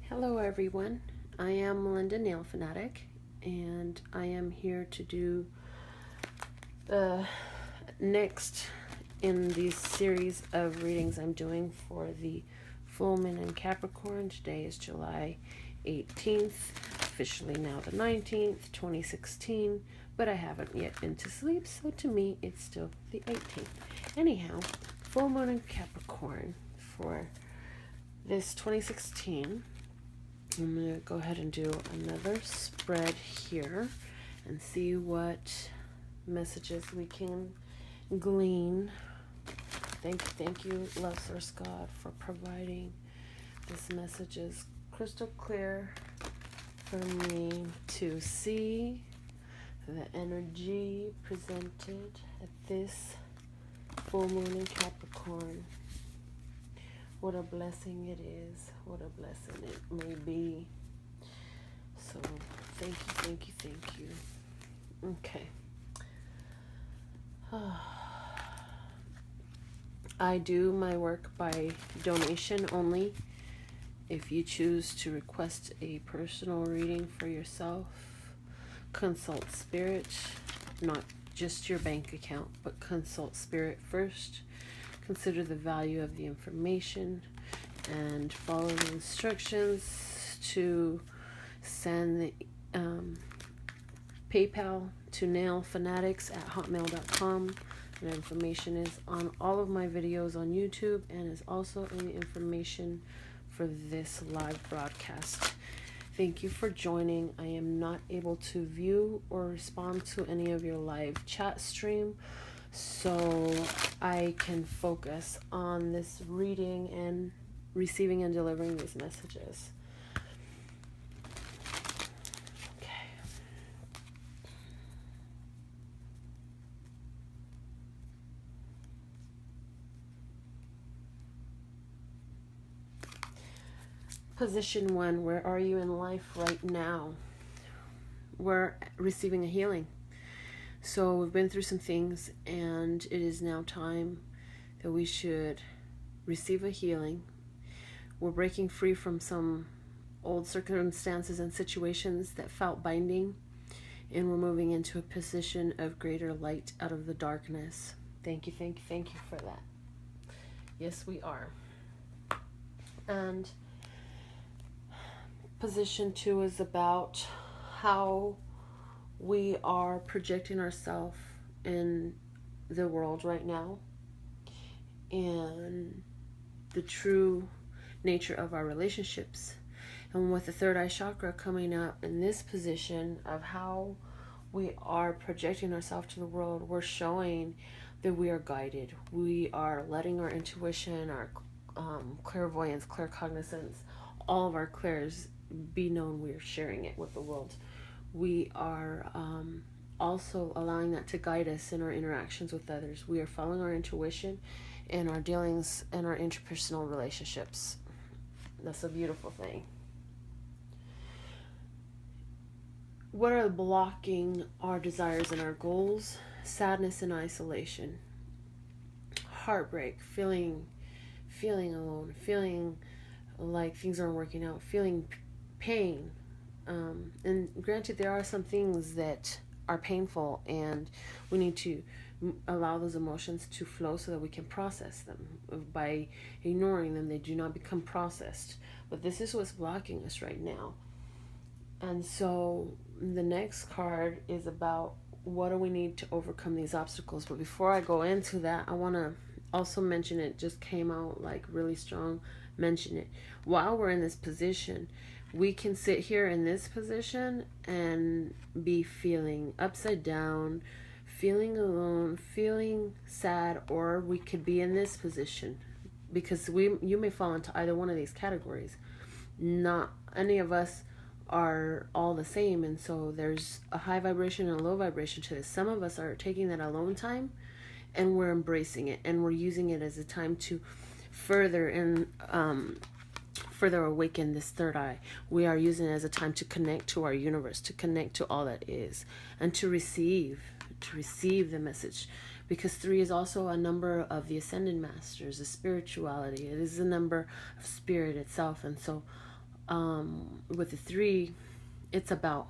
Hello everyone, I am Melinda Nail Fanatic, and I am here to do the next in these series of readings I'm doing for the full moon in Capricorn. Today is July 18th, officially now the 19th, 2016, but I haven't yet been to sleep, so to me it's still the 18th. Anyhow, full moon in Capricorn for this 2016. I'm going to go ahead and do another spread here and see what messages we can glean. Thank you, love source God, for providing this message is crystal clear for me to see the energy presented at this full moon in Capricorn. What a blessing it is. What a blessing it may be. So, thank you. Okay. I do my work by donation only. If you choose to request a personal reading for yourself, consult Spirit, not just your bank account, but consult Spirit first. Consider the value of the information and follow the instructions to send the PayPal to nailfanatics@hotmail.com. The information is on all of my videos on YouTube and is also in the information for this live broadcast. Thank you for joining. I am not able to view or respond to any of your live chat stream, so I can focus on this reading and receiving and delivering these messages. Okay. Position 1, where are you in life right now? We're receiving a healing. So we've been through some things, and it is now time that we should receive a healing. We're breaking free from some old circumstances and situations that felt binding, and we're moving into a position of greater light out of the darkness. Thank you for that. Yes, we are. And position 2 is about how we are projecting ourselves in the world right now and the true nature of our relationships. And with the third eye chakra coming up in this position of how we are projecting ourselves to the world, we're showing that we are guided. We are letting our intuition, our clairvoyance, claircognizance, all of our clairs be known. We are sharing it with the world. We are also allowing that to guide us in our interactions with others. We are following our intuition in our dealings and our interpersonal relationships. That's a beautiful thing. What are blocking our desires and our goals? Sadness and isolation. Heartbreak, feeling alone, feeling like things aren't working out, feeling pain. And granted, there are some things that are painful, and we need to allow those emotions to flow so that we can process them. By ignoring them, they do not become processed. But this is what's blocking us right now. And so the next card is about what do we need to overcome these obstacles. But before I go into that, I want to also mention, it just came out like really strong, mention it. While we're in this position, we can sit here in this position and be feeling upside down, feeling alone, feeling sad, or we could be in this position, because you may fall into either one of these categories. Not any of us are all the same, and so there's a high vibration and a low vibration to this. Some of us are taking that alone time and we're embracing it, and we're using it as a time to further awaken this third eye. We are using it as a time to connect to our universe, to connect to all that is, and to receive the message. Because 3 is also a number of the ascended masters, the spirituality. It is a number of spirit itself. And so with the 3, it's about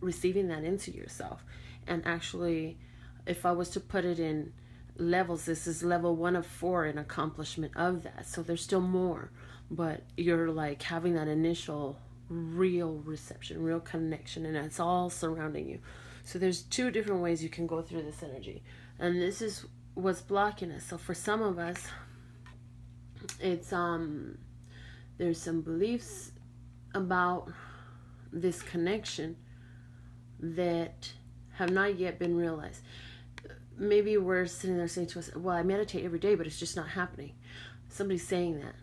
receiving that into yourself. And actually, if I was to put it in levels, this is level 1 of 4 in accomplishment of that. So there's still more, but you're like having that initial real reception, real connection, and it's all surrounding you. So there's 2 different ways you can go through this energy, and this is what's blocking us. So for some of us, it's there's some beliefs about this connection that have not yet been realized. Maybe we're sitting there saying to us, well, I meditate every day, but it's just not happening. Somebody's saying that.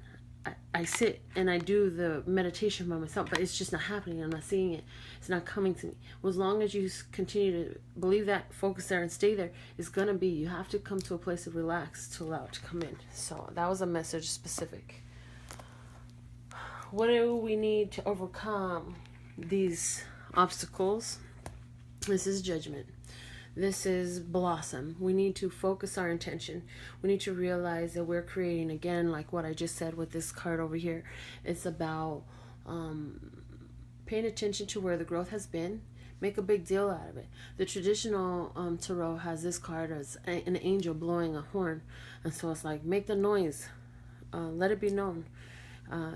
I sit and I do the meditation by myself, but it's just not happening. I'm not seeing it. It's not coming to me. Well, as long as you continue to believe that, focus there, and stay there, it's going to be. You have to come to a place of relax to allow it to come in. So that was a message specific. What do we need to overcome these obstacles? This is judgment. This is blossom. We need to focus our intention. We need to realize that we're creating, again, like what I just said with this card over here. It's about paying attention to where the growth has been. Make a big deal out of it. The traditional tarot has this card as an angel blowing a horn. And so it's like, make the noise. Let it be known.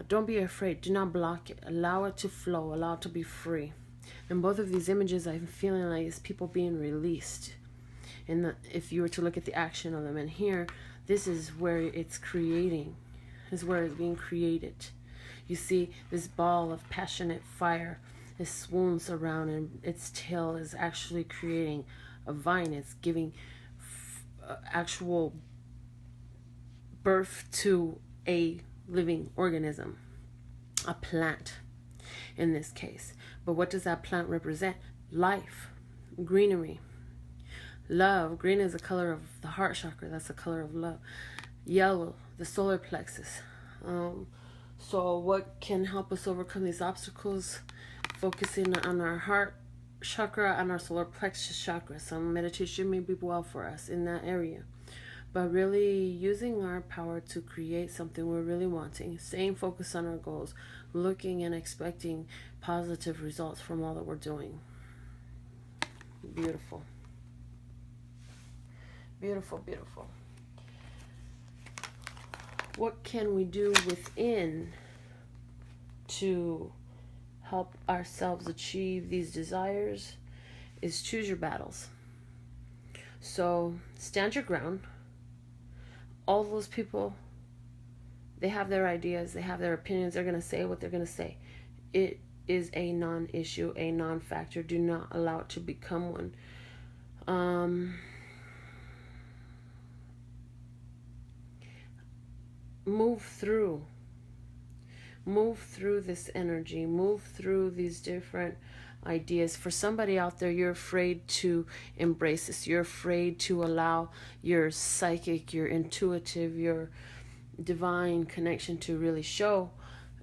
Don't be afraid. Do not block it. Allow it to flow. Allow it to be free. In both of these images, I'm feeling like it's people being released. And if you were to look at the action of them, and here, this is where it's creating. This is where it's being created. You see this ball of passionate fire. It swoons around, and its tail is actually creating a vine. It's giving actual birth to a living organism, a plant in this case. But what does that plant represent? Life, greenery, love. Green is the color of the heart chakra. That's the color of love. Yellow, the solar plexus. So what can help us overcome these obstacles? Focusing on our heart chakra and our solar plexus chakra. Some meditation may be well for us in that area. But really using our power to create something we're really wanting, staying focused on our goals, looking and expecting positive results from all that we're doing. Beautiful. Beautiful, beautiful. What can we do within to help ourselves achieve these desires? Is choose your battles. So stand your ground. All those people, they have their ideas, they have their opinions, they're going to say what they're going to say. It is a non-issue, a non-factor. Do not allow it to become one. Move through this energy, move through these different ideas. For somebody out there, you're afraid to embrace this. You're afraid to allow your psychic, your intuitive, your divine connection to really show.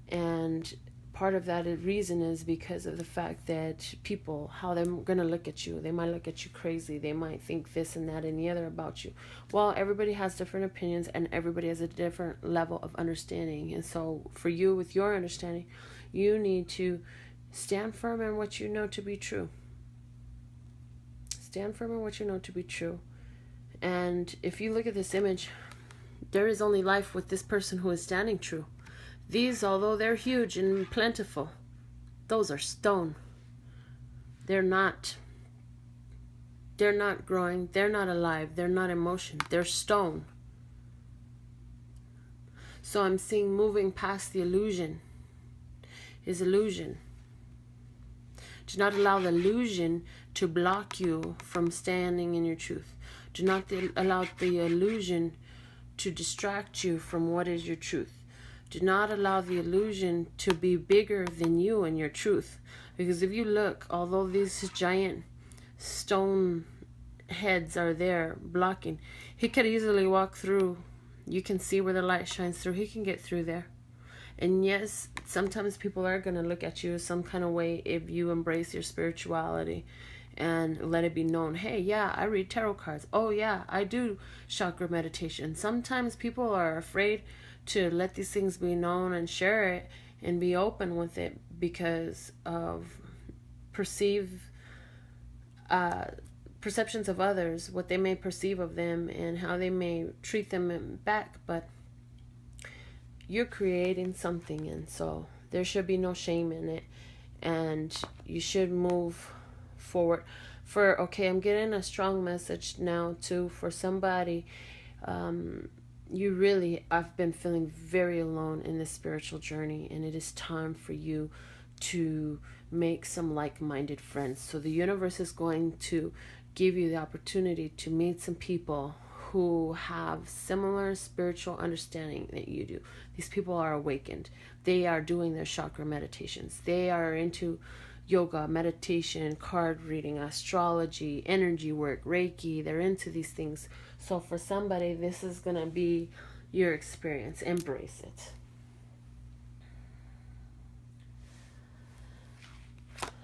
And part of that reason is because of the fact that people, how they're going to look at you. They might look at you crazy. They might think this and that and the other about you. Well, everybody has different opinions, and everybody has a different level of understanding. And so for you, with your understanding, you need to stand firm in what you know to be true. Stand firm in what you know to be true. And if you look at this image, there is only life with this person who is standing true. These, although they're huge and plentiful, those are stone. They're not growing. They're not alive. They're not in motion. They're stone. So I'm seeing moving past the illusion is illusion. Do not allow the illusion to block you from standing in your truth. Do not allow the illusion to distract you from what is your truth. Do not allow the illusion to be bigger than you and your truth. Because if you look, although these giant stone heads are there blocking, he could easily walk through. You can see where the light shines through. He can get through there. And yes, sometimes people are going to look at you some kind of way if you embrace your spirituality and let it be known. Hey, yeah, I read tarot cards. Oh, yeah, I do chakra meditation. Sometimes people are afraid to let these things be known and share it and be open with it because of perceive perceptions of others, what they may perceive of them and how they may treat them back. But you're creating something, and so there should be no shame in it, and you should move forward. Okay, I'm getting a strong message now too for somebody. I've been feeling very alone in this spiritual journey, and it is time for you to make some like-minded friends. So the universe is going to give you the opportunity to meet some people who have similar spiritual understanding that you do. These people are awakened. They are doing their chakra meditations. They are into yoga, meditation, card reading, astrology, energy work, Reiki. They're into these things. So for somebody, this is going to be your experience. Embrace it.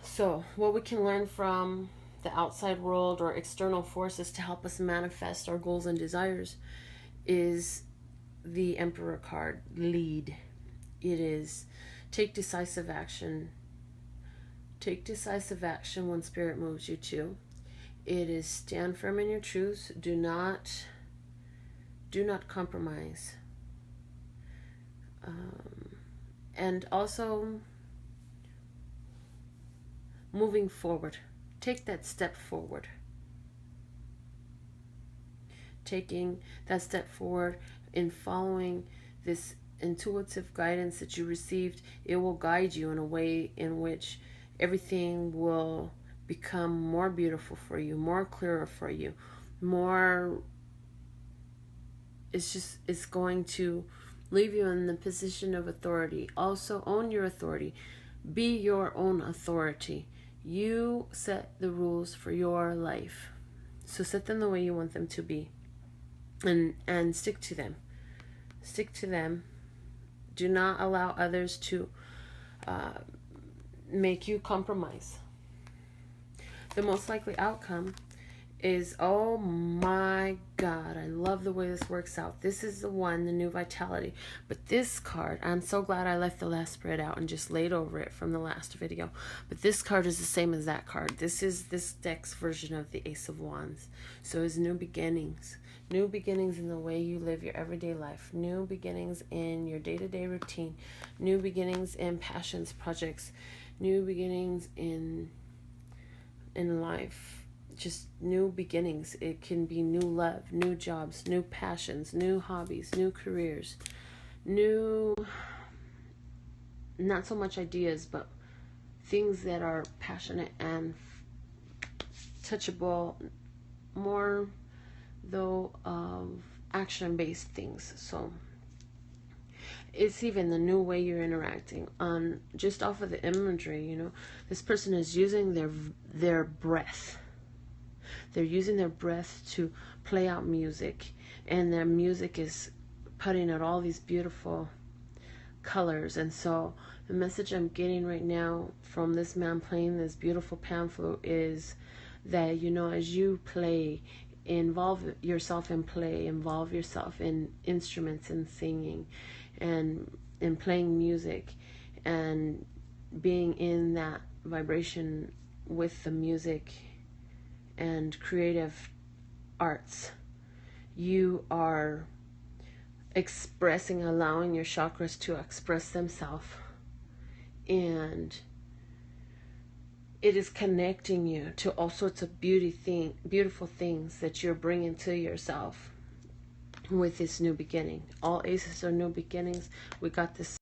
So what we can learn from the outside world or external forces to help us manifest our goals and desires is the Emperor card, lead. It is take decisive action. Take decisive action when spirit moves you to. It is stand firm in your truth. Do not compromise. And also moving forward. Take that step forward. Taking that step forward in following this intuitive guidance that you received, it will guide you in a way in which everything will become more beautiful for you, more clearer for you, more, it's going to leave you in the position of authority. Also, own your authority. Be your own authority. You set the rules for your life. So set them the way you want them to be. And stick to them. Stick to them. Do not allow others to make you compromise. The most likely outcome is, oh my God, I love the way this works out. This is the one, the new vitality. But this card, I'm so glad I left the last spread out and just laid over it from the last video. But this card is the same as that card. This is this deck's version of the Ace of Wands. So it's new beginnings. New beginnings in the way you live your everyday life. New beginnings in your day-to-day routine. New beginnings in passions, projects. New beginnings in life. Just new beginnings. It can be new love, new jobs, new passions, new hobbies, new careers, new, not so much ideas, but things that are passionate and touchable, more though of action-based things. So it's even the new way you're interacting on, just off of the imagery, you know, this person is using their breath. They're using their breath to play out music, and their music is putting out all these beautiful colors. And so the message I'm getting right now from this man playing this beautiful pan flute is that, you know, as you play, involve yourself in play, involve yourself in instruments and singing and playing music and being in that vibration with the music and creative arts. You are expressing, allowing your chakras to express themselves, and it is connecting you to all sorts of beautiful things that you're bringing to yourself with this new beginning. All aces are new beginnings. We got this